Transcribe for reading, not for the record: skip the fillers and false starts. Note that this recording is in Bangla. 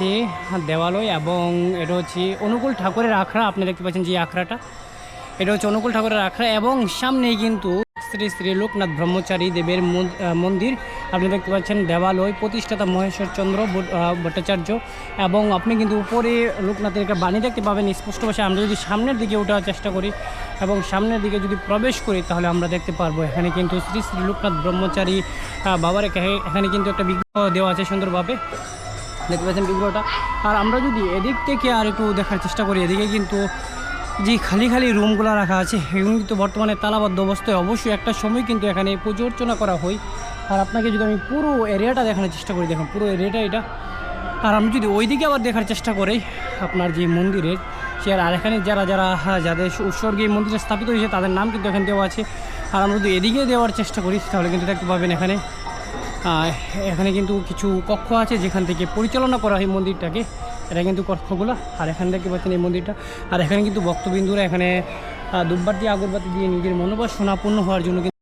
হচ্ছে দেওয়ালয় এবং এটা হচ্ছে অনুকূল ঠাকুরের আখড়া। আপনি দেখতে পাচ্ছেন যে আখড়াটা, এটা হচ্ছে অনুকূল ঠাকুরের আখড়া এবং সামনেই কিন্তু শ্রী শ্রী লোকনাথ ব্রহ্মচারী দেবের মন্দির আপনি দেখতে পাচ্ছেন। দেবালয় প্রতিষ্ঠাতা মহেশ্বরচন্দ্র ভট্টাচার্য এবং আপনি কিন্তু উপরে লোকনাথের একটা বাণী দেখতে পাবেন স্পষ্ট ভাষায়। আমরা যদি সামনের দিকে ওঠার চেষ্টা করি এবং সামনের দিকে যদি প্রবেশ করি তাহলে আমরা দেখতে পারবো এখানে কিন্তু শ্রী শ্রী লোকনাথ ব্রহ্মচারী বাবার এখানে কিন্তু একটা বিগ্রহ দেওয়া আছে সুন্দরভাবে, দেখতে পাচ্ছেন বিগ্রহটা। আর আমরা যদি এদিক থেকে আর একটু দেখার চেষ্টা করি, এদিকে কিন্তু যে খালি খালি রুমগুলো রাখা আছে এগুলো কিন্তু বর্তমানে তালাবদ্ধ অবস্থায়। অবশ্যই একটা সময় কিন্তু এখানে পুজো অর্চনা করা হয়। আর আপনাকে যদি আমি পুরো এরিয়াটা দেখানোর চেষ্টা করি, দেখুন পুরো এরিয়াটা এটা। আর আমি যদি ওইদিকে আবার দেখার চেষ্টা করি আপনার যে মন্দিরের চেয়ার, আর এখানে যাদের উৎসর্গে এই মন্দিরে স্থাপিত হয়েছে তাদের নাম কিন্তু এখানে দেওয়া আছে। আর আমরা যদি এদিকে দেওয়ার চেষ্টা করি তাহলে কিন্তু দেখতে পাবেন এখানে কিন্তু কিছু কক্ষ আছে যেখান থেকে পরিচালনা করা হয় মন্দিরটাকে। এটা কিন্তু কক্ষগুলো। আর এখানে দেখতে পাচ্ছেন এই মন্দিরটা। আর এখানে কিন্তু ভক্তবিন্দুরা এখানে ধূপবাতি আগরবাতি দিয়ে নিজের মনোবাসনা পূর্ণ হওয়ার জন্য